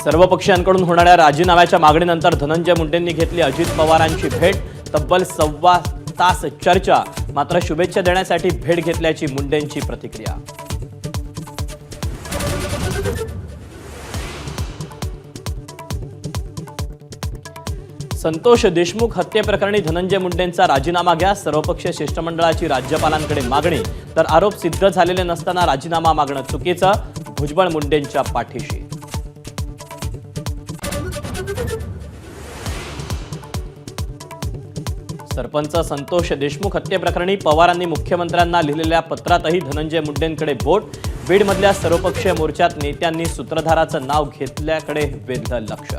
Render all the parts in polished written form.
सर्व पक्षांकडून होणाऱ्या राजीनाम्याच्या मागणीनंतर धनंजय मुंडेंनी घेतली अजित पवारांची भेट। तब्बल 1.25 तास चर्चा, मात्र शुभेच्छा देण्यासाठी भेट घेतल्याची मुंडेंची प्रतिक्रिया। संतोष देशमुख हत्येप्रकरणी धनंजय मुंडेंचा राजीनामा घ्या, सर्वपक्षीय शिष्टमंडळाची राज्यपालांकडे मागणी। तर आरोप सिद्ध झालेले नसताना राजीनामा मागणं चुकीचं, भुजबळ मुंडेंच्या पाठीशी। सरपंच संतोष देशमुख हत्येप्रकरणी पवारांनी मुख्यमंत्र्यांना लिहिलेल्या पत्रातही धनंजय मुंडेंकडे बोट। बीडमधल्या सर्वपक्षीय मोर्चात नेत्यांनी सूत्रधाराचं नाव घेतल्याकडे वेधलं लक्ष।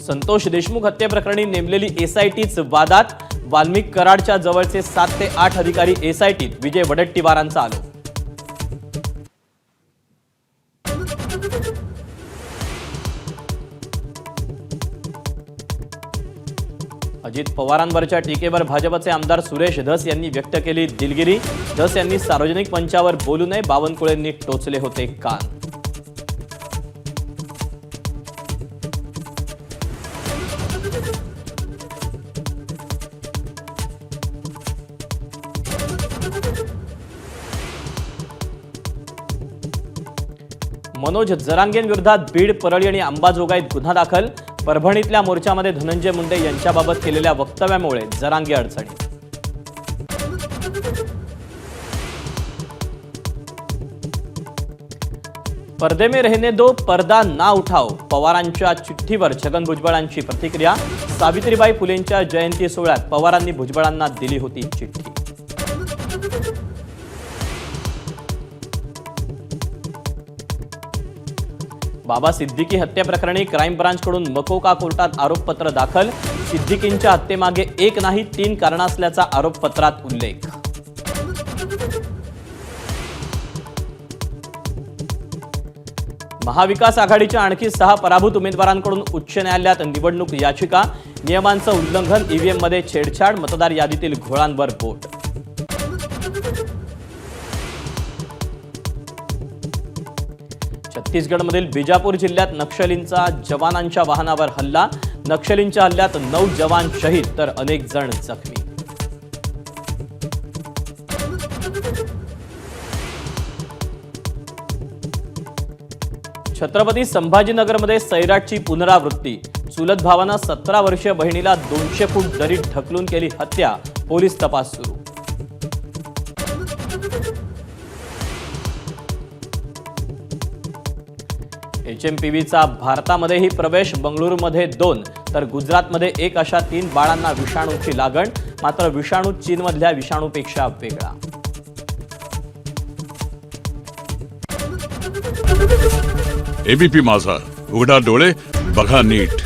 संतोष देशमुख हत्येप्रकरणी नेमलेली एसआयटीच वादात, वाल्मिक कराडच्या जवळचे 7 ते 8 अधिकारी एसआयटीत, विजय वडेट्टीवारांचा आरोप। अजित पवारांवरच्या टीकेवर भाजपचे आमदार सुरेश धस यांनी व्यक्त केली दिलगिरी। धस यांनी सार्वजनिक मंचावर बोलू नये, बावनकुळेंनी टोचले होते कान। मनोज जरांगेंविरोधात बीड, परळी आणि अंबाजोगाईत गुन्हा दाखल। परभणीतल्या मोर्चामध्ये धनंजय मुंडे यांच्याबाबत केलेल्या वक्तव्यामुळे जरांगे अडचणीत। पर्दे में रहने दो, पर्दा ना उठाओ, पवारांच्या चिठ्ठीवर छगन भुजबळांची प्रतिक्रिया। सावित्रीबाई फुलेंच्या जयंती सोहळ्यात पवारांनी भुजबळांना दिली होती चिठ्ठी। बाबा सिद्दीकी हत्येप्रकरणी क्राईम ब्रांचकडून मकोका कोर्टात आरोपपत्र दाखल। सिद्दीकींच्या हत्येमागे 1 नाही 3 कारण असल्याचा आरोपपत्रात उल्लेख। महाविकास आघाडीच्या आणखी 6 पराभूत उमेदवारांकडून उच्च न्यायालयात निवडणूक याचिका। नियमांचं उल्लंघन, ईव्हीएम मध्ये छेडछाड, मतदार यादीतील घोळांवर बोट। छत्तीसगडमधील बिजापूर जिल्ह्यात नक्षलींचा जवानांच्या वाहनावर हल्ला। नक्षलींच्या हल्ल्यात 9 जवान शहीद तर अनेक जण जखमी। छत्रपती संभाजीनगरमध्ये सैराटची पुनरावृत्ती। चुलत भावानं 17 वर्षीय बहिणीला 200 फूट दरीत ढकलून केली हत्या, पोलीस तपास सुरू। HMPVचा भारतामध्येही प्रवेश, बंगळुरूमध्ये 2 तर गुजरातमध्ये 1 अशा 3 बाळांना विषाणूची लागण, मात्र विषाणू चीनमधल्या विषाणूपेक्षा वेगळा। एबीपी माझा, उघडा डोळे बघा नीट।